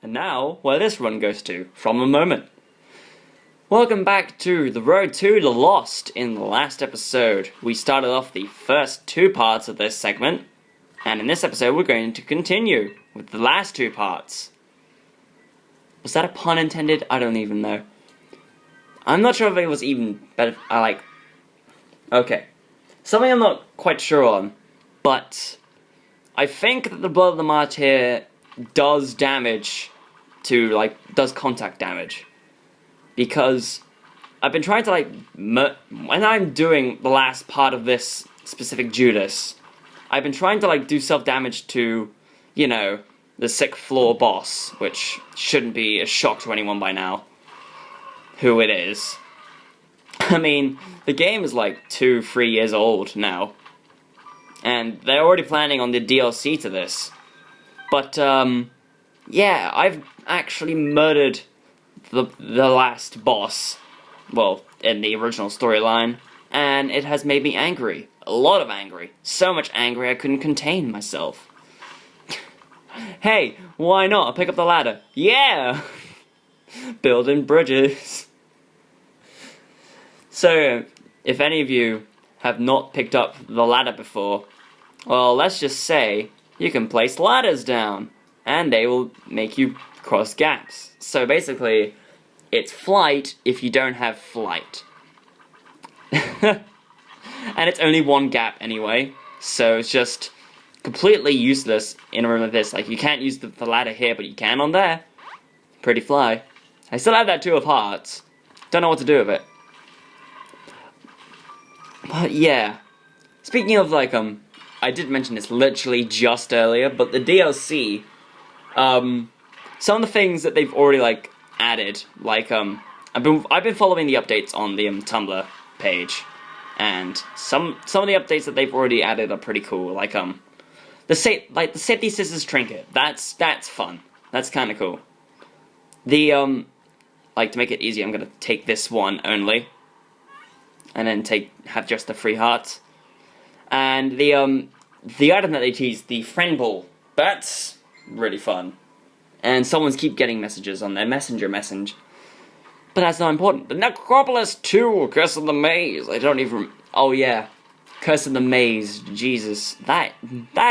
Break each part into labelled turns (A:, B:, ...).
A: And now, where this run goes to, from the moment. Welcome back to The Road to the Lost. In the last episode, we started off the first two parts of this segment, and in this episode we're going to continue with the last two parts. Was that a pun intended? I don't even know. I'm not sure if it was even better. Okay. Something I'm not quite sure on, but I think that the Blood of the Martyr does damage does contact damage. Because I've been trying to, when I'm doing the last part of this specific Judas, I've been trying to, do self-damage to, the 6th floor boss, which shouldn't be a shock to anyone by now who it is. I mean, the game is 2-3 years old now, and they're already planning on the DLC to this. But, yeah, I've actually murdered the last boss, well, in the original storyline, and it has made me angry. A lot of angry. So much angry I couldn't contain myself. Hey, why not? I'll pick up the ladder. Yeah! Building bridges. So, if any of you have not picked up the ladder before, well, let's just say you can place ladders down, and they will make you cross gaps. So basically, it's flight if you don't have flight. And it's only one gap anyway, so it's just completely useless in a room like this. You can't use the ladder here, but you can on there. Pretty fly. I still have that 2 of hearts. Don't know what to do with it. But yeah. Speaking of, I did mention this literally just earlier, but the DLC, some of the things that they've already, added, I've been following the updates on the Tumblr page, and some of the updates that they've already added are pretty cool, the safety scissors trinket, that's fun, that's kind of cool. The, to make it easy, I'm gonna take this one only, and then have just the 3 hearts, and the item that they teased, the friend ball, that's really fun. And someone's keep getting messages on their messenger message. But that's not important. The Necropolis 2, Curse of the Maze. I don't even... Oh yeah. Curse of the Maze. Jesus. That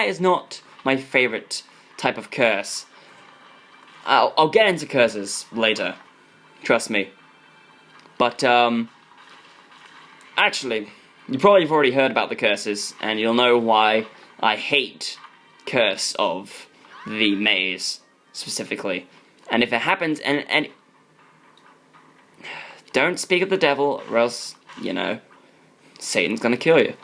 A: is not my favorite type of curse. I'll get into curses later. Trust me. But, actually, you probably have already heard about the curses, and you'll know why I hate Curse of the Maze. Specifically. And if it happens, and don't speak of the devil, or else, Satan's gonna kill you.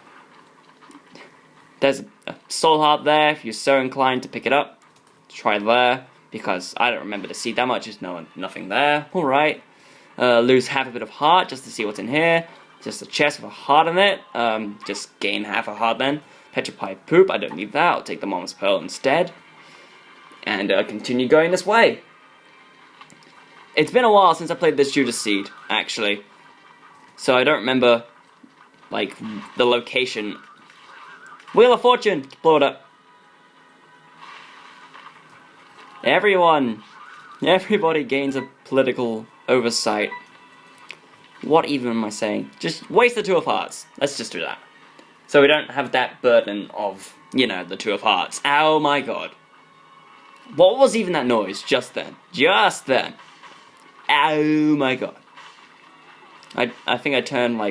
A: There's a soul heart there, if you're so inclined to pick it up, try there, because I don't remember to see that much, there's nothing there, alright. Lose half a bit of heart, just to see what's in here, just a chest with a heart in it, just gain half a heart then. Petrified poop, I don't need that, I'll take the Mom's Pearl instead. And continue going this way. It's been a while since I played this Judas Seed, actually. So I don't remember, the location. Wheel of Fortune! Blow it up. Everybody gains a political oversight. What even am I saying? Just waste the 2 of hearts. Let's just do that. So we don't have that burden of, the 2 of hearts. Oh my god. What was even that noise just then? Just then. Oh my god. I think I turned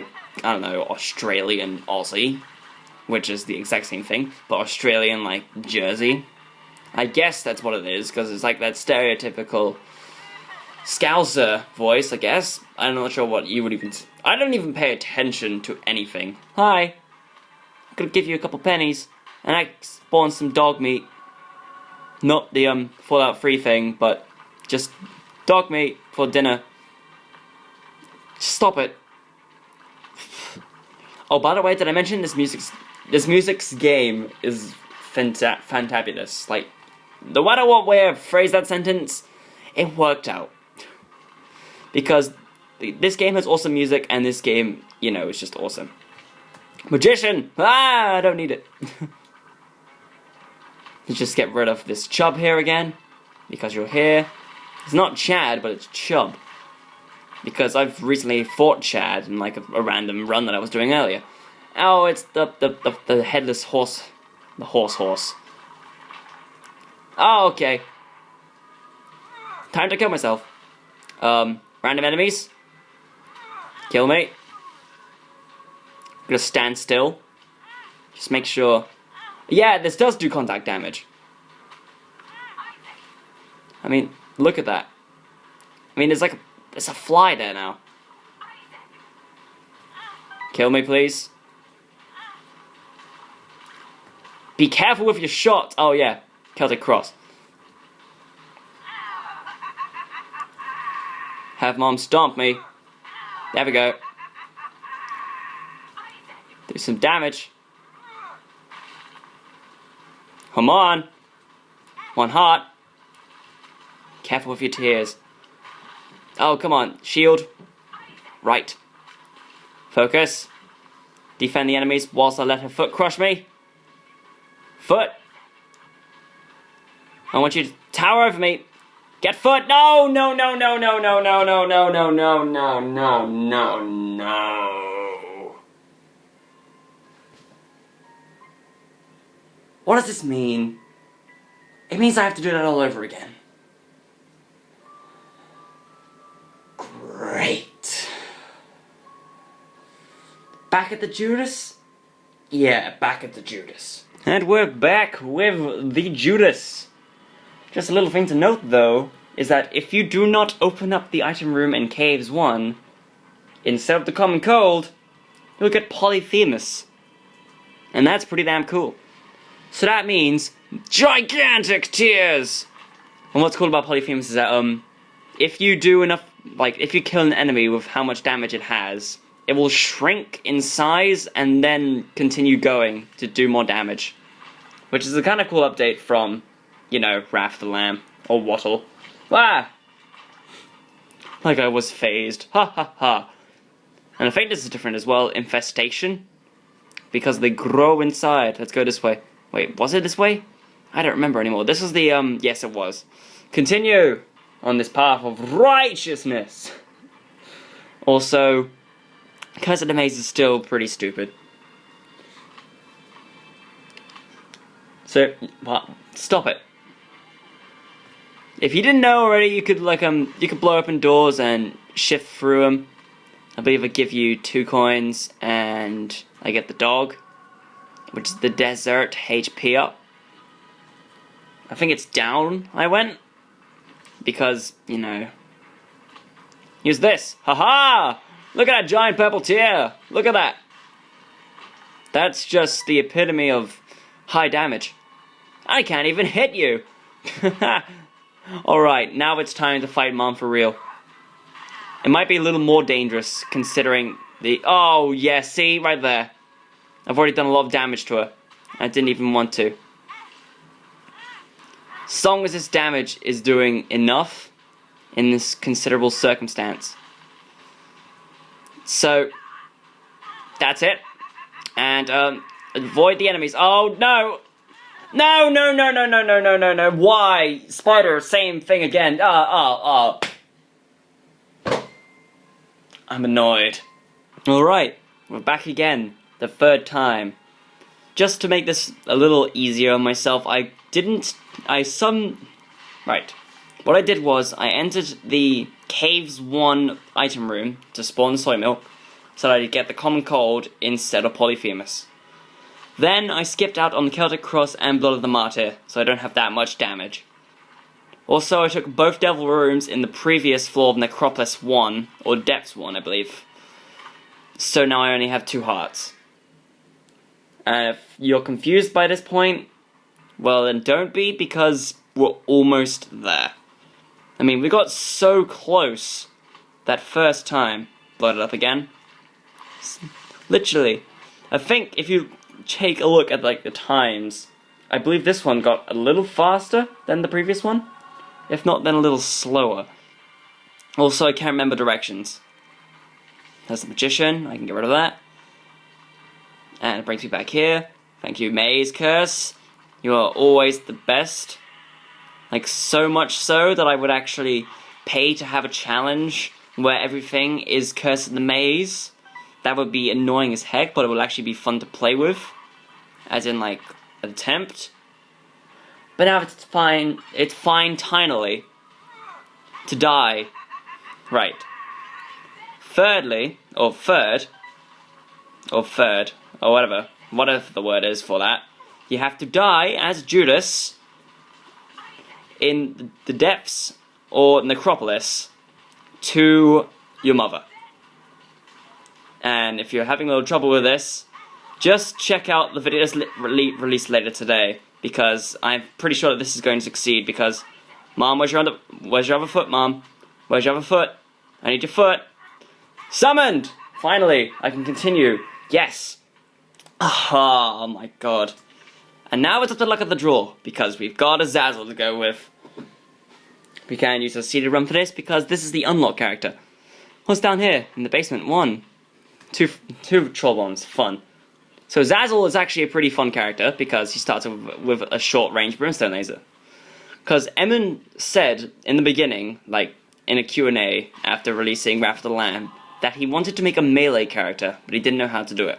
A: Australian Aussie, which is the exact same thing, but Australian Jersey. I guess that's what it is, because it's that stereotypical Scouser voice, I guess. I'm not sure what you would even... I don't even pay attention to anything. Hi. I'm gonna give you a couple pennies, and I spawned some dog meat. Not the Fallout 3 thing, but just dog meat for dinner. Stop it. Oh, by the way, did I mention this music's game is fantabulous. No matter what way I phrase that sentence, it worked out. Because this game has awesome music, and this game, is just awesome. Magician! Ah, I don't need it. Let's just get rid of this chub here again, because you're here. It's not Chad, but it's Chub. Because I've recently fought Chad in like a random run that I was doing earlier. Oh, it's the headless horse. The horse. Oh, okay. Time to kill myself. Random enemies. Kill me. I'm gonna stand still. Just make sure. Yeah, this does do contact damage. I mean, look at that. I mean, there's a fly there now. Kill me, please. Be careful with your shot. Oh yeah, Celtic Cross. Have Mom stomp me. There we go. Do some damage. Come on. One heart. Careful with your tears. Oh, come on. Shield. Right. Focus. Defend the enemies whilst I let her foot crush me. Foot. I want you to tower over me. Get foot. No, no, no, no, no, no, no, no, no, no, no, no, no, no, no. What does this mean? It means I have to do that all over again. Great. Back at the Judas? Yeah, back at the Judas. And we're back with the Judas. Just a little thing to note though, is that if you do not open up the item room in Caves 1, instead of the Common Cold, you'll get Polyphemus. And that's pretty damn cool. So that means gigantic tears! And what's cool about Polyphemus is that, if you do enough, like, if you kill an enemy with how much damage it has, it will shrink in size and then continue going to do more damage. Which is a kind of cool update from, you know, Wrath of the Lamb, or Wattle. Ah! Like I was phased. Ha ha ha. And I think this is different as well, Infestation. Because they grow inside. Let's go this way. Wait, was it this way? I don't remember anymore. This is the, yes it was. Continue on this path of righteousness. Also, Curse of the Maze is still pretty stupid. So, what? Stop it. If you didn't know already, you could like you could blow open doors and shift through them. I believe I give you 2 coins and I get the dog, which is the desert HP up. I think it's down I went because, you know. Use this. Haha! Look at that giant purple tear. Look at that. That's just the epitome of high damage. I can't even hit you. Alright, now it's time to fight Mom for real. It might be a little more dangerous considering the... Oh, yeah, see? Right there. I've already done a lot of damage to her. I didn't even want to. As long as this damage is doing enough in this considerable circumstance. So, that's it. And, avoid the enemies. Oh, no! No, no, no, no, no, no, no, no, no. Why? Spider, same thing again. I'm annoyed. Alright, we're back again. The 3rd time. Just to make this a little easier on myself, Right. What I did was, I entered the Caves 1 item room to spawn soy milk, so that I could get the Common Cold instead of Polyphemus. Then I skipped out on the Celtic Cross and Blood of the Martyr, so I don't have that much damage. Also, I took both Devil Rooms in the previous floor of Necropolis 1, or Depths 1, I believe. So now I only have 2 hearts. And if you're confused by this point, well then don't be, because we're almost there. I mean, we got so close that first time. Blood it up again. Literally. I think if you take a look at like the times, I believe this one got a little faster than the previous one. If not, then a little slower. Also, I can't remember directions. There's the Magician, I can get rid of that. And it brings me back here. Thank you, Maze Curse. You are always the best. Like, so much so that I would actually pay to have a challenge where everything is Curse in the Maze. That would be annoying as heck, but it will actually be fun to play with. As in, like, an attempt. But now it's fine tinily to die. Right. Thirdly, or third, or whatever the word is for that, you have to die as Judas in the depths or necropolis to your mother. And if you're having a little trouble with this, just check out the video that's released later today, because I'm pretty sure that this is going to succeed, because Mom, where's your other foot, Mom? Where's your other foot? I need your foot. Summoned! Finally, I can continue. Yes. Oh my god. And now it's up to luck of the draw, because we've got a Zazzle to go with. We can use a seeded run for this, because this is the unlock character. What's down here in the basement? Two troll bombs. Fun. So Zazzle is actually a pretty fun character, because he starts with a short-range brimstone laser. Because Emin said in the beginning, like in a Q&A after releasing Wrath of the Lamb, that he wanted to make a melee character, but he didn't know how to do it.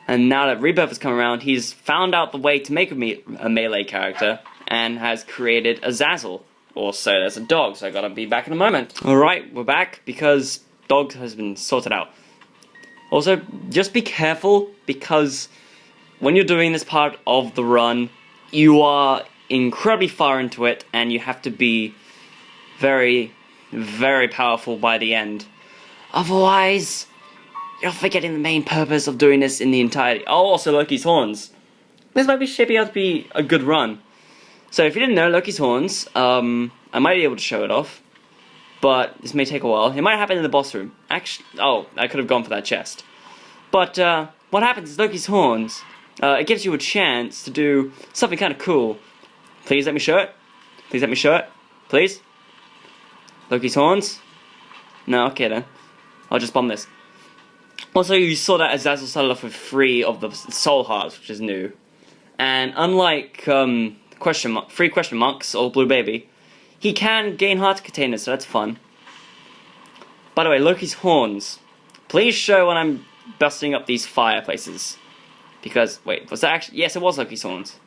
A: And now that Rebirth has come around, he's found out the way to make a melee character, and has created a Zazzle. Also, there's a dog, so I gotta be back in a moment. Alright, we're back, because dog has been sorted out. Also, just be careful, because when you're doing this part of the run, you are incredibly far into it, and you have to be very, very powerful by the end. Otherwise, you're forgetting the main purpose of doing this in the entirety. Oh, also Loki's horns. This might be shaping out to be a good run. So if you didn't know, Loki's horns, I might be able to show it off, but this may take a while. It might happen in the boss room. Actually, oh, I could have gone for that chest. But what happens is Loki's horns, it gives you a chance to do something kind of cool. Please let me show it. Please let me show it. Please. Loki's horns. No, okay then. I'll just bomb this. Also, you saw that Azazel started off with 3 of the soul hearts, which is new. And unlike three question marks or Blue Baby, he can gain heart containers, so that's fun. By the way, Loki's horns. Please show when I'm busting up these fireplaces. Because, wait, was that actually... Yes, it was Loki's horns.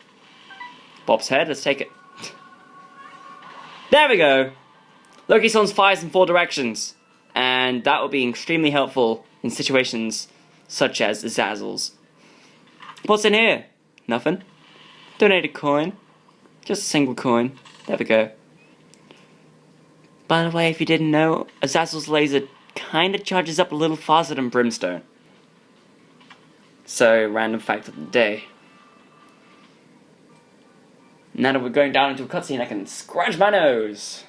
A: Bob's head, let's take it. There we go! Loki's horns fires in 4 directions. And that will be extremely helpful in situations such as Azazel's. What's in here? Nothing. Donate a coin. Just a single coin. There we go. By the way, if you didn't know, Azazel's laser kinda charges up a little faster than Brimstone. So, random fact of the day. Now that we're going down into a cutscene, I can scratch my nose!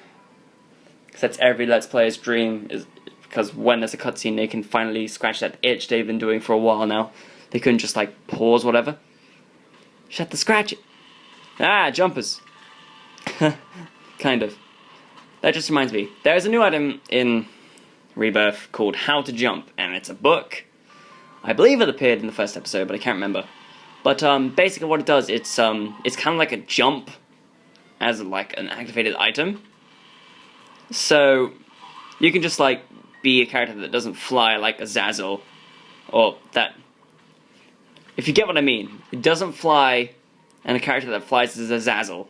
A: Because that's every Let's Player's dream, is because when there's a cutscene, they can finally scratch that itch they've been doing for a while now. They couldn't just, like, pause whatever. Shut the scratch it! Ah, jumpers! Kind of. That just reminds me, there's a new item in Rebirth called How to Jump, and it's a book. I believe it appeared in the first episode, but I can't remember. But basically what it does, it's kind of like a jump as like an activated item. So you can just like be a character that doesn't fly like Azazel, or that. If you get what I mean, it doesn't fly, and a character that flies is Azazel.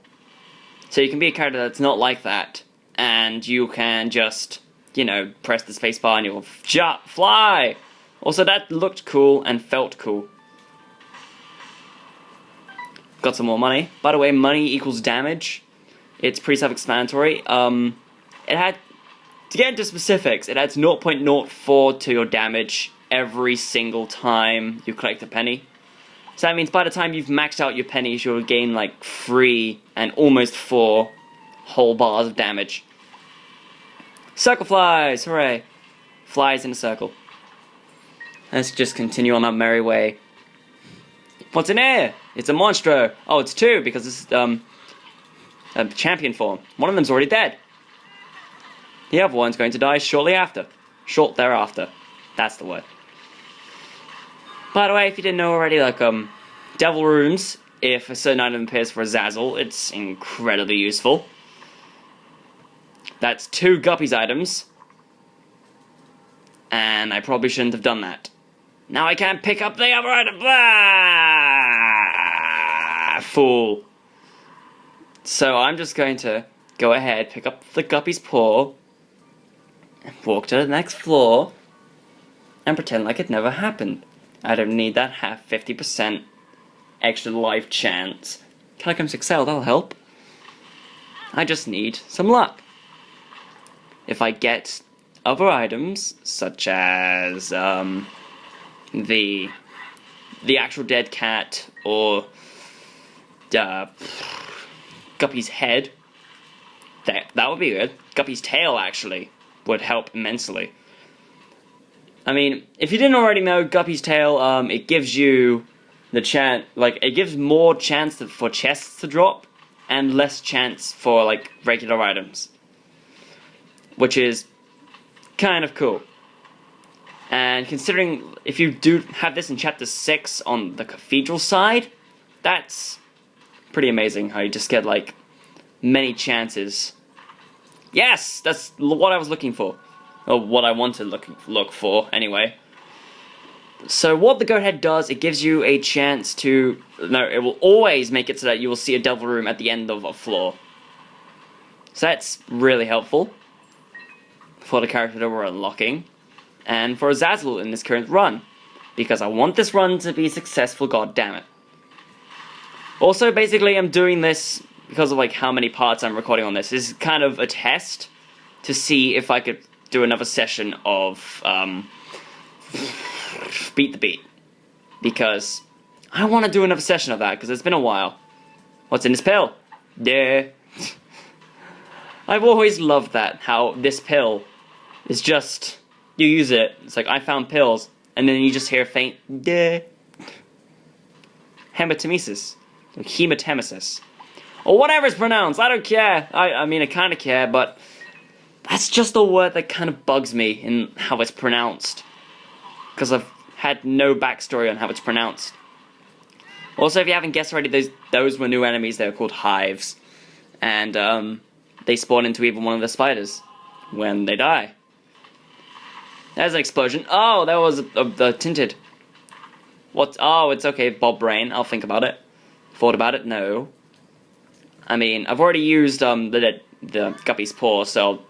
A: So you can be a character that's not like that, and you can just, you know, press the spacebar and you'll fly. Also, that looked cool and felt cool. Got some more money. By the way, money equals damage. It's pretty self-explanatory. It had, to get into specifics, it adds 0.04 to your damage every single time you collect a penny. So that means by the time you've maxed out your pennies, you'll gain like 3 and almost 4 whole bars of damage. Circle flies! Hooray! Flies in a circle. Let's just continue on our merry way. What's in here? It's a monstro. Oh, it's 2 because this is a champion form. One of them's already dead. The other one's going to die shortly after. Short thereafter. That's the word. By the way, if you didn't know already, like devil rooms if a certain item appears for Azazel, it's incredibly useful. That's 2 Guppy's items. And I probably shouldn't have done that. Now I can't pick up the other item. Ah, fool. So I'm just going to go ahead, pick up the Guppy's paw, and walk to the next floor, and pretend like it never happened. I don't need that half 50% extra life chance. Catacombs Excel, that'll help. I just need some luck. If I get other items, such as the actual dead cat, or Guppy's head, that would be good. Guppy's tail, actually, would help immensely. I mean, if you didn't already know, Guppy's tail, it gives you the chance, like, it gives more chance for chests to drop, and less chance for, like, regular items. Which is kind of cool. And considering if you do have this in Chapter 6 on the Cathedral side, that's pretty amazing how you just get, like, many chances. Yes! That's what I was looking for. Or what I want to look for, anyway. So what the Goat Head does, it gives you a chance to... No, it will always make it so that you will see a Devil Room at the end of a floor. So that's really helpful for the character that we're unlocking, and for Azazel in this current run, because I want this run to be successful, goddammit. Also, basically, I'm doing this because of, like, how many parts I'm recording on this. This is kind of a test to see if I could do another session of, Beat the Beat. Because I want to do another session of that, because it's been a while. What's in this pill? Yeah. I've always loved that, how this pill is just, you use it, it's like, I found pills, and then you just hear a faint, yeah. Hematemesis. Hematemesis. Or whatever it's pronounced, I don't care. I mean, I kind of care, but that's just a word that kind of bugs me in how it's pronounced. Because I've had no backstory on how it's pronounced. Also, if you haven't guessed already, those were new enemies. They were called hives. And, they spawn into even one of the spiders when they die. There's an explosion. Oh, that was the tinted. What? Oh, it's okay, Bob Brain. I'll think about it. Thought about it? No. I mean, I've already used the Guppy's paw, so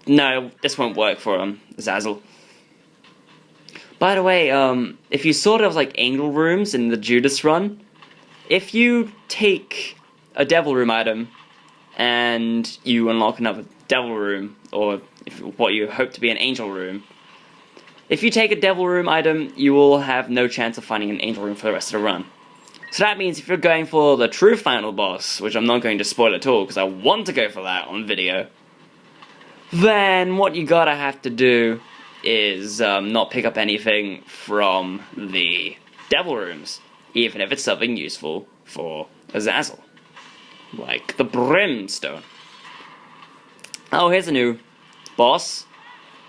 A: no, this won't work for Azazel. By the way, if you sort of like Angel Rooms in the Judas run, if you take a Devil Room item and you unlock another Devil Room, or what you hope to be an Angel Room, if you take a Devil Room item, you will have no chance of finding an Angel Room for the rest of the run. So that means if you're going for the true final boss, which I'm not going to spoil at all, because I want to go for that on video, then what you gotta have to do is not pick up anything from the Devil Rooms, even if it's something useful for Azazel. Like the Brimstone. Oh, here's a new boss,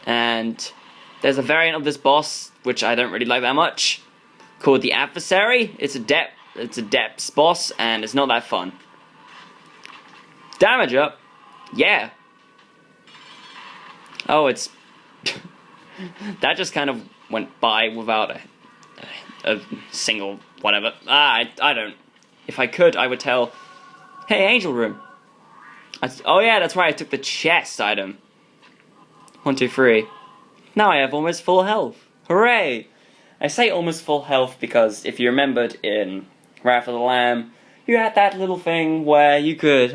A: and there's a variant of this boss which I don't really like that much, called the Adversary. It's a depths boss, and it's not that fun. Damage up, yeah. Oh, it's that just kind of went by without a single whatever. I don't. If I could, I would tell. Hey, Angel Room. Oh yeah, that's right, I took the chest item. 1, 2, 3. Now I have almost full health. Hooray! I say almost full health because if you remembered in Wrath of the Lamb, you had that little thing where you could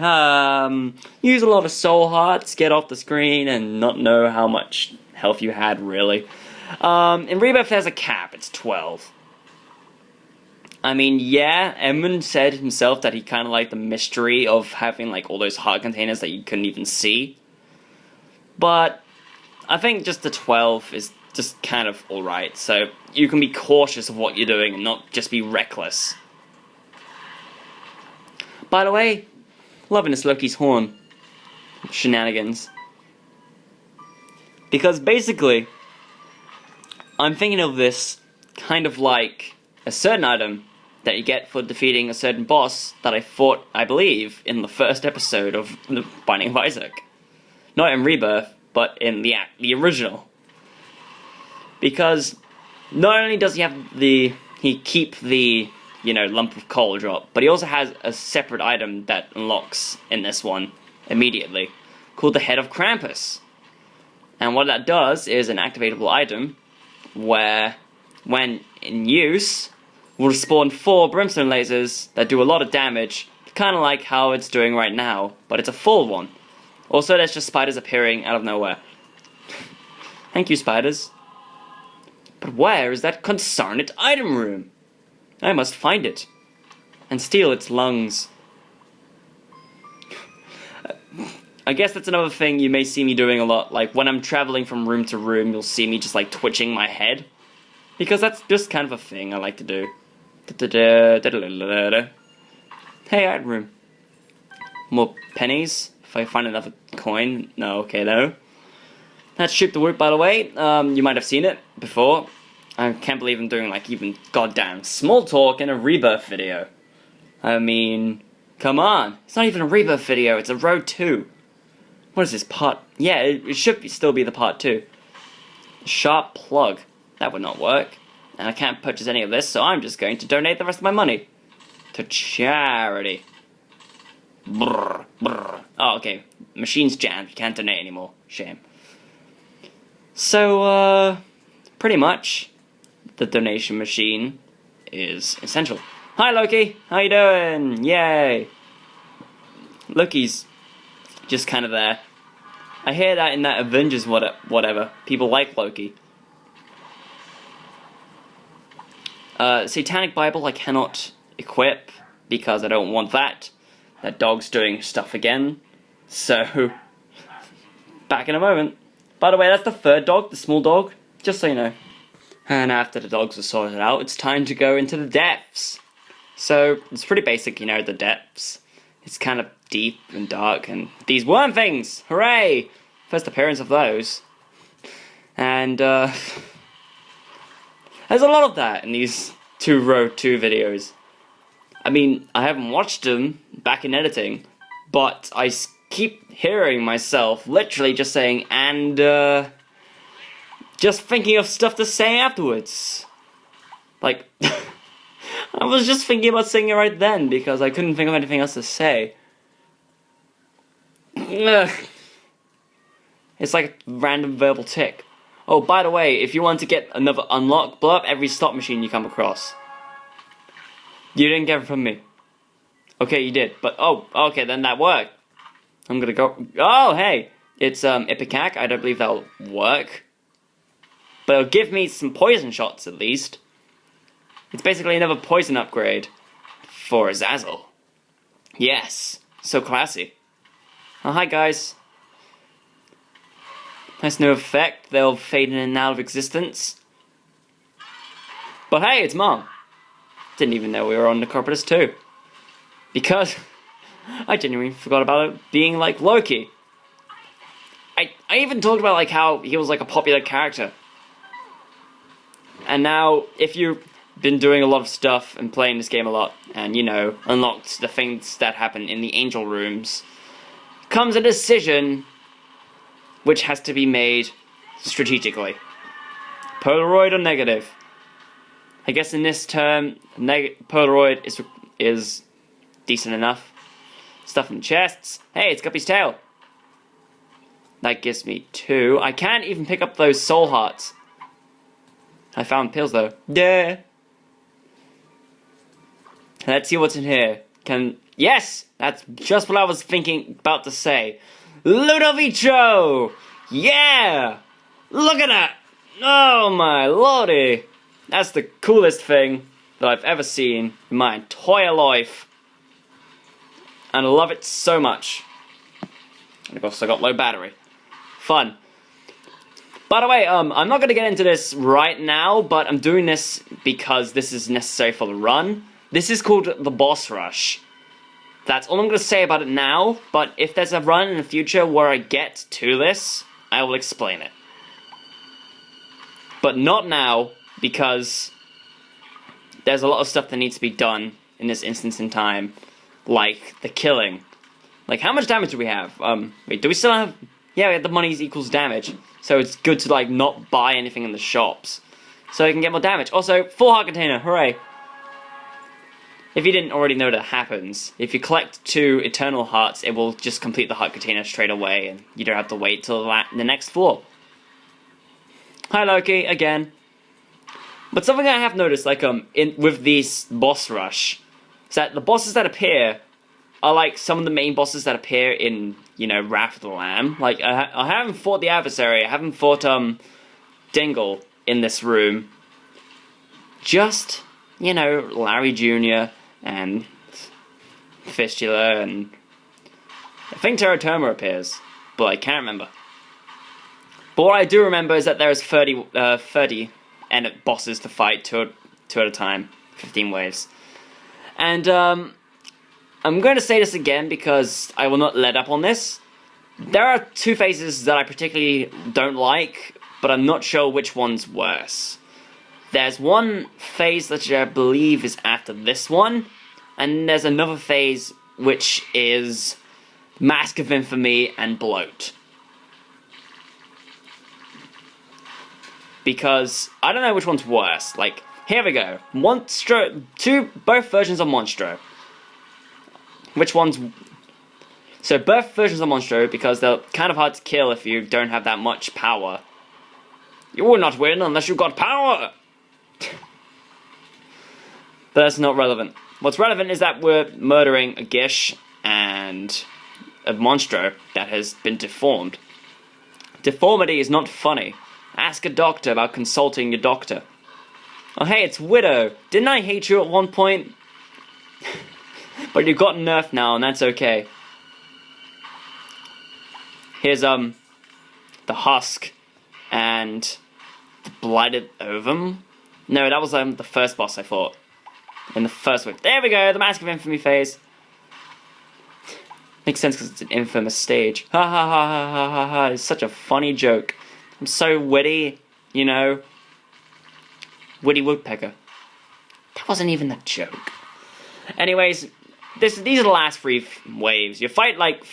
A: use a lot of soul hearts, get off the screen, and not know how much health you had, really. In Rebirth there's a cap, it's 12. I mean, yeah, Edmund said himself that he kind of liked the mystery of having, like, all those heart containers that you couldn't even see. But I think just the 12 is just kind of alright, so you can be cautious of what you're doing and not just be reckless. By the way, loving this Loki's horn shenanigans. Because basically, I'm thinking of this kind of like a certain item that you get for defeating a certain boss that I fought, I believe, in the first episode of The Binding of Isaac. Not in Rebirth, but in the original. Because not only does he keep the, lump of coal drop, but he also has a separate item that unlocks in this one immediately, called the Head of Krampus. And what that does is an activatable item where, when in use, will spawn 4 brimstone lasers that do a lot of damage, kind of like how it's doing right now, but it's a full one. Also, there's just spiders appearing out of nowhere. Thank you, spiders. But where is that concerned item room? I must find it and steal its lungs. I guess that's another thing you may see me doing a lot, like when I'm traveling from room to room, you'll see me just like twitching my head. Because that's just kind of a thing I like to do. Hey, item room. More pennies? If I find another coin? No, okay, no. That's Shoot the Woot, by the way. You might have seen it before. I can't believe I'm doing, like, even goddamn small talk in a Rebirth video. I mean, come on. It's not even a Rebirth video, it's a Road 2. What is this, part? Yeah, it should still be the part 2. Sharp plug. That would not work. And I can't purchase any of this, so I'm just going to donate the rest of my money to charity. Brr, brr. Oh, okay. Machine's jammed. You can't donate anymore. Shame. So, pretty much, the donation machine is essential. Hi, Loki. How you doing? Yay. Loki's just kind of there. I hear that in that Avengers whatever. People like Loki. Satanic Bible I cannot equip because I don't want that. That dog's doing stuff again. So, back in a moment. By the way, that's the third dog, the small dog, just so you know. And after the dogs are sorted out, it's time to go into the depths. So, it's pretty basic, the depths. It's kind of deep and dark, and these worm things! Hooray! First appearance of those. And, there's a lot of that in these 2 Road 2 videos. I mean, I haven't watched them back in editing, but I keep hearing myself literally just saying, and, just thinking of stuff to say afterwards. Like, I was just thinking about saying it right then, because I couldn't think of anything else to say. It's like a random verbal tick. Oh, by the way, if you want to get another unlock, blow up every slot machine you come across. You didn't get it from me. Okay, you did, but oh, okay, then that worked. I'm gonna go. Oh, hey, it's Ipecac. I don't believe that'll work, but it'll give me some poison shots at least. It's basically another poison upgrade for Azazel. Yes, so classy. Oh, hi guys. Nice new effect. They'll fade in and out of existence. But hey, it's Mom. Didn't even know we were on Necropolis 2. Because I genuinely forgot about it being like Loki. I even talked about like how he was like a popular character. And now, if you've been doing a lot of stuff and playing this game a lot, and unlocked the things that happen in the angel rooms, comes a decision which has to be made strategically. Polaroid or negative? I guess in this term, Polaroid is decent enough. Stuff in chests. Hey, it's Guppy's tail. That gives me 2. I can't even pick up those soul hearts. I found pills though. Yeah. Let's see what's in here. Yes! That's just what I was about to say. Ludovico! Yeah! Look at that! Oh my lordy! That's the coolest thing that I've ever seen in my entire life. And I love it so much. And I've also got low battery. Fun. By the way, I'm not going to get into this right now, but I'm doing this because this is necessary for the run. This is called the boss rush. That's all I'm going to say about it now, but if there's a run in the future where I get to this, I will explain it. But not now, because there's a lot of stuff that needs to be done in this instance in time, like the killing. Like, how much damage do we have? Wait, do we still have... Yeah, we have the money equals damage. So it's good to, like, not buy anything in the shops. So you can get more damage. Also, full heart container, hooray! If you didn't already know that happens, if you collect 2 eternal hearts, it will just complete the heart container straight away, and you don't have to wait till the next floor. Hi Loki, again. But something I have noticed, like, with these boss rush, is that the bosses that appear are like some of the main bosses that appear in, you know, Wrath of the Lamb. Like, I haven't fought the adversary, I haven't fought, Dingle in this room. Just, you know, Larry Jr. and Fistula, and I think Teratoma appears, but I can't remember. But what I do remember is that there is 30 bosses to fight, two at a time, 15 waves. And I'm going to say this again because I will not let up on this. There are 2 phases that I particularly don't like, but I'm not sure which one's worse. There's one phase that I believe is after this one, and there's another phase which is Mask of Infamy and Bloat. Because I don't know which one's worse. Like, here we go. Both versions of Monstro. Which one's... So both versions of Monstro, because they're kind of hard to kill if you don't have that much power. You will not win unless you've got power! But that's not relevant. What's relevant is that we're murdering a Gish and a Monstro that has been deformed. Deformity is not funny. Ask a doctor about consulting your doctor. Oh hey, it's Widow. Didn't I hate you at one point? But you've got nerfed now, and that's okay. Here's, the Husk and the Blighted Ovum. No, that was, the first boss I fought. In the first wave. There we go, the Mask of Infamy phase. Makes sense because it's an infamous stage. Ha ha ha ha ha ha ha. It's such a funny joke. I'm so witty, you know. Witty Woodpecker. That wasn't even a joke. Anyways, these are the last 3 waves. You fight like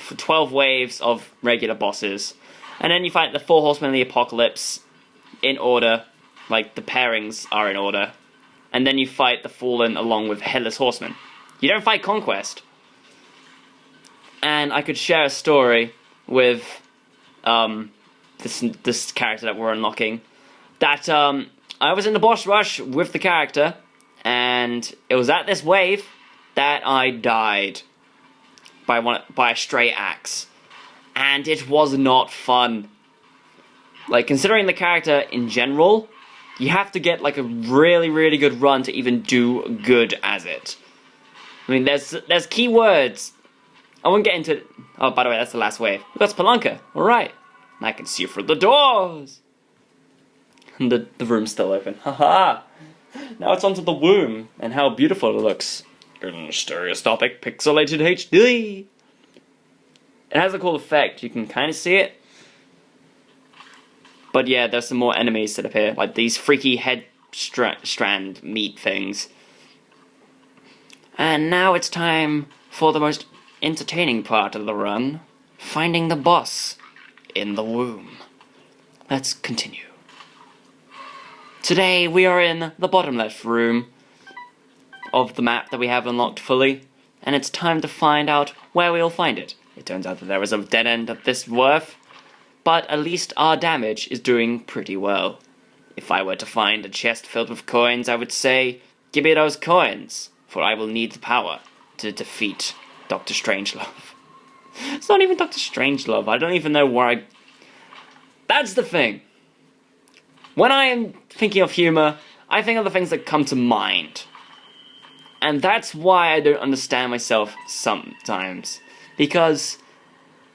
A: 12 waves of regular bosses. And then you fight the 4 Horsemen of the Apocalypse in order. Like, the pairings are in order. And then you fight the Fallen along with Headless Horseman. You don't fight Conquest. And I could share a story with this character that we're unlocking. That I was in the boss rush with the character, and it was at this wave that I died by a stray axe. And it was not fun. Like, considering the character in general, you have to get like a really, really good run to even do good as it. I mean, there's keywords. I won't get into... Oh, by the way, that's the last wave. We've got Spelunker. Alright. I can see through the doors. And the room's still open. Haha. Now it's onto the womb. And how beautiful it looks. In stereoscopic pixelated HD. It has a cool effect. You can kind of see it. But yeah, there's some more enemies that appear. Like these freaky head strand meat things. And now it's time for the most entertaining part of the run. Finding the boss in the womb. Let's continue. Today we are in the bottom left room of the map that we have unlocked fully. And it's time to find out where we'll find it. It turns out that there is a dead end of this worth. But at least our damage is doing pretty well. If I were to find a chest filled with coins, I would say, give me those coins, for I will need the power to defeat Dr. Strangelove. It's not even Dr. Strangelove, I don't even know where I... That's the thing. When I am thinking of humor, I think of the things that come to mind. And that's why I don't understand myself sometimes. Because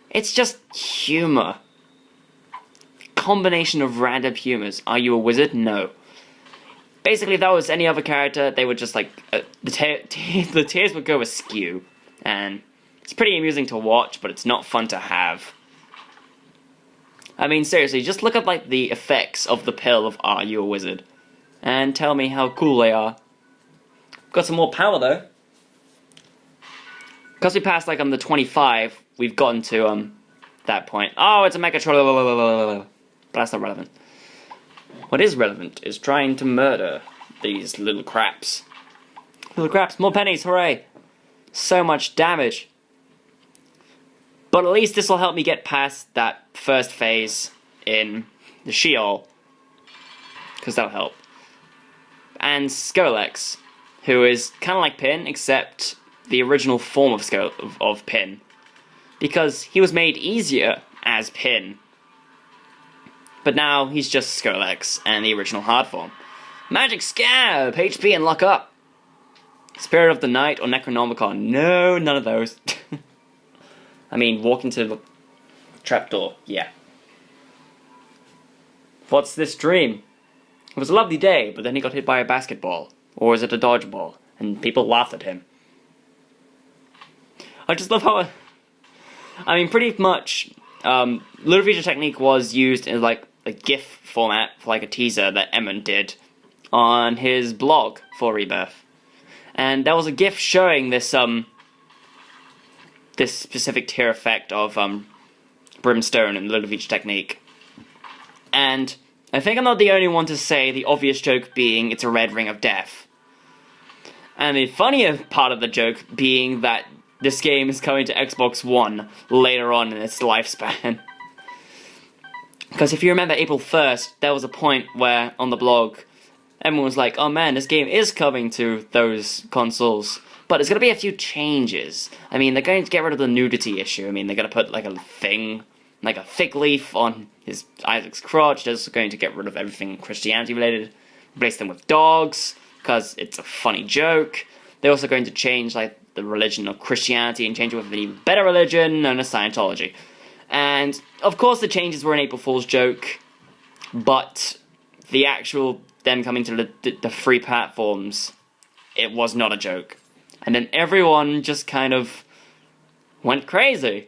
A: it's just humor. Combination of random humors. Are you a wizard? No. Basically, if that was any other character, they would just like the tears would go askew, and it's pretty amusing to watch, but it's not fun to have. I mean, seriously, just look up like the effects of the pill of "Are you a wizard?" and tell me how cool they are. Got some more power though. Because we passed like on the 25, we've gotten to that point. Oh, it's a Megatron. But that's not relevant. What is relevant is trying to murder these little craps. Little craps, more pennies, hooray! So much damage. But at least this will help me get past that first phase in the Sheol. Because that'll help. And Skolex, who is kind of like Pin, except the original form of Pin. Because he was made easier as Pin. But now he's just Skolex and the original hard form. Magic Scab! HP and lock up! Spirit of the Night or Necronomicon? No, none of those. I mean, walk into the trapdoor, yeah. What's this dream? It was a lovely day, but then he got hit by a basketball. Or is it a dodgeball? And people laughed at him. I just love how... I mean, pretty much, Little Feature Technique was used in, like, a GIF format for, like, a teaser that Emmon did on his blog for Rebirth. And there was a GIF showing this, this specific tier effect of, Brimstone and Little Feature Technique. And I think I'm not the only one to say the obvious joke being it's a red ring of death. And the funnier part of the joke being that this game is coming to Xbox One later on in its lifespan. Because if you remember April 1st, there was a point where, on the blog, everyone was like, oh man, this game is coming to those consoles, but there's going to be a few changes. I mean, they're going to get rid of the nudity issue. I mean, they're going to put, like, a thing, like a fig leaf on Isaac's crotch. They're also going to get rid of everything Christianity related, replace them with dogs, because it's a funny joke. They're also going to change, like, the religion of Christianity and change it with an even better religion known as Scientology. And, of course, the changes were an April Fool's joke, but the actual them coming to the free platforms, it was not a joke. And then everyone just kind of went crazy.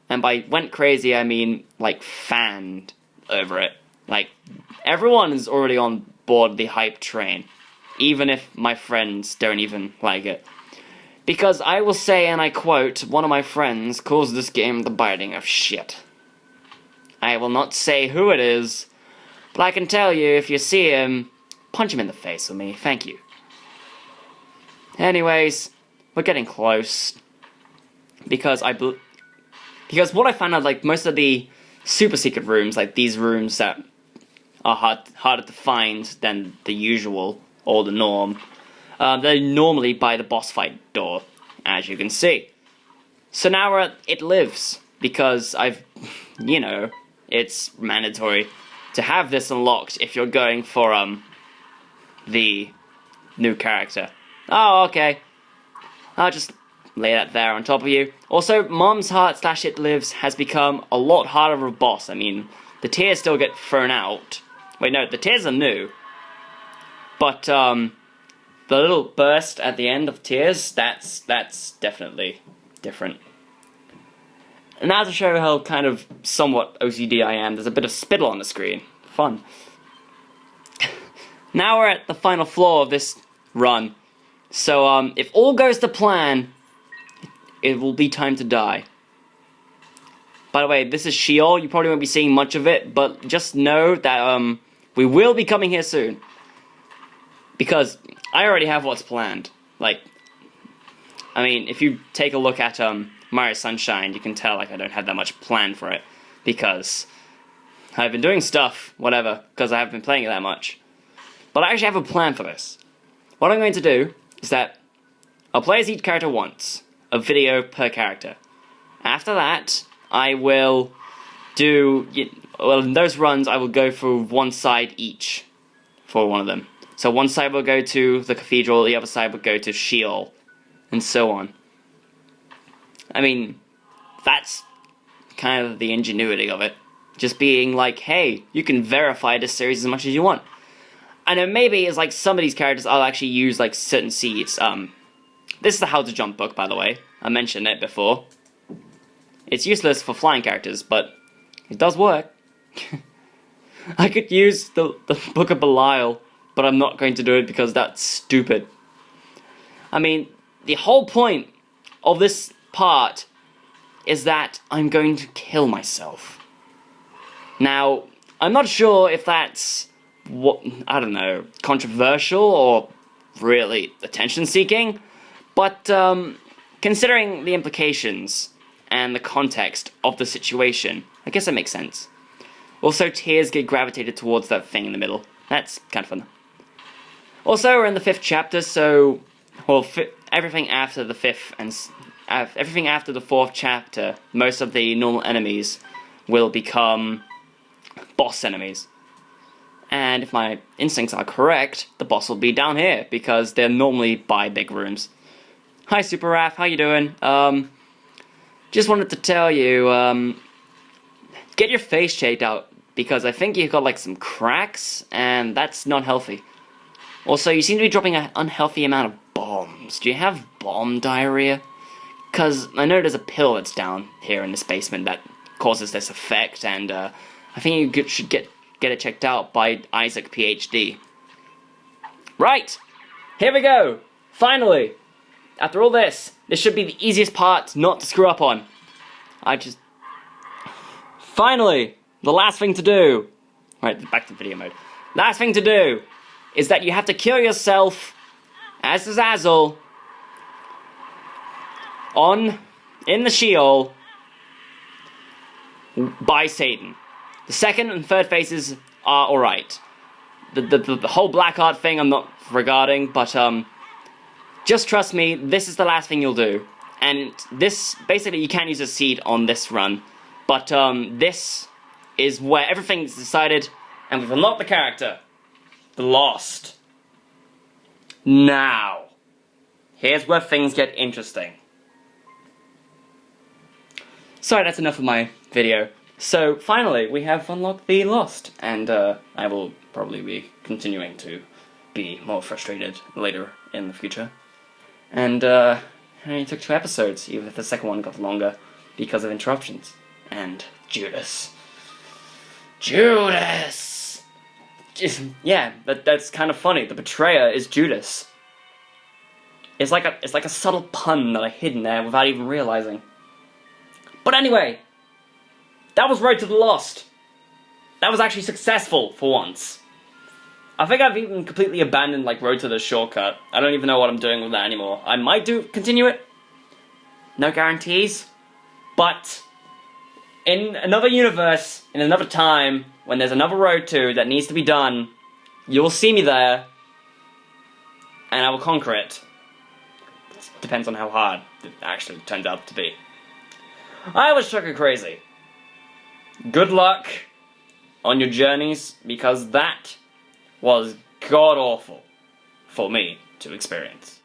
A: And by went crazy, I mean, like, fanned over it. Like, everyone is already on board the hype train, even if my friends don't even like it. Because I will say, and I quote, one of my friends calls this game the biting of shit. I will not say who it is, but I can tell you, if you see him, punch him in the face with me, thank you. Anyways, we're getting close. Because because what I found out, like, most of the super secret rooms, like these rooms that are harder to find than the usual, or the norm, they're normally by the boss fight door, as you can see. So now we're at It Lives, because you know, it's mandatory to have this unlocked if you're going for, the new character. Oh, okay. I'll just lay that there on top of you. Also, Mom's Heart / It Lives has become a lot harder of a boss. I mean, the tears still get thrown out. Wait, no, the tears are new. But, the little burst at the end of tears, that's definitely different. And now to show how kind of somewhat OCD I am, there's a bit of spittle on the screen. Fun. Now we're at the final floor of this run. So, if all goes to plan, it will be time to die. By the way, this is Sheol. You probably won't be seeing much of it, but just know that, we will be coming here soon. Because I already have what's planned. Like, I mean, if you take a look at, Mario Sunshine, you can tell, like, I don't have that much planned for it. Because I've been doing stuff, whatever, because I haven't been playing it that much. But I actually have a plan for this. What I'm going to do is that I'll play as each character once. A video per character. After that, I will do... Well, in those runs, I will go through one side each for one of them. So one side will go to the cathedral, the other side will go to Sheol, and so on. I mean, that's kind of the ingenuity of it. Just being like, hey, you can verify this series as much as you want. And then maybe it's like some of these characters I'll actually use like certain seeds. This is the How to Jump book, by the way. I mentioned it before. It's useless for flying characters, but it does work. I could use the Book of Belial, but I'm not going to do it because that's stupid. I mean, the whole point of this part is that I'm going to kill myself. Now, I'm not sure if that's, I don't know, controversial or really attention-seeking, but considering the implications and the context of the situation, I guess that makes sense. Also, tears get gravitated towards that thing in the middle. That's kind of fun. Also, we're in the 5th chapter, so, well, everything after the 5th and everything after the 4th chapter, most of the normal enemies will become boss enemies. And if my instincts are correct, the boss will be down here, because they're normally by big rooms. Hi, Super Raph, how you doing? Just wanted to tell you, get your face checked out, because I think you've got, like, some cracks, and that's not healthy. Also, you seem to be dropping an unhealthy amount of bombs. Do you have bomb diarrhea? Because I know there's a pill that's down here in this basement that causes this effect, and I think you should get it checked out by Isaac, PhD. Right! Here we go! Finally! After all this should be the easiest part not to screw up on. Finally! The last thing to do... Right, back to video mode. Last thing to do is that you have to kill yourself as Azazel in the Sheol by Satan. The 2nd and 3rd phases are alright. The whole black art thing I'm not regarding, but just trust me, this is the last thing you'll do. And this, basically you can't use a seed on this run, but this is where everything's decided, and we've unlocked the character. The Lost. Now, here's where things get interesting. Sorry, that's enough of my video. So, finally, we have unlocked the Lost, and I will probably be continuing to be more frustrated later in the future. And it only took 2 episodes, even if the second one got longer, because of interruptions. And Judas. Judas! Yeah, that's kind of funny. The betrayer is Judas. It's like a subtle pun that I hid in there without even realizing. But anyway, that was Road to the Lost. That was actually successful for once. I think I've even completely abandoned like Road to the Shortcut. I don't even know what I'm doing with that anymore. I might continue it. No guarantees. But in another universe, in another time, when there's another Road 2 that needs to be done, you'll see me there, and I will conquer it. Depends on how hard it actually turns out to be. I was sugar crazy. Good luck on your journeys, because that was god-awful for me to experience.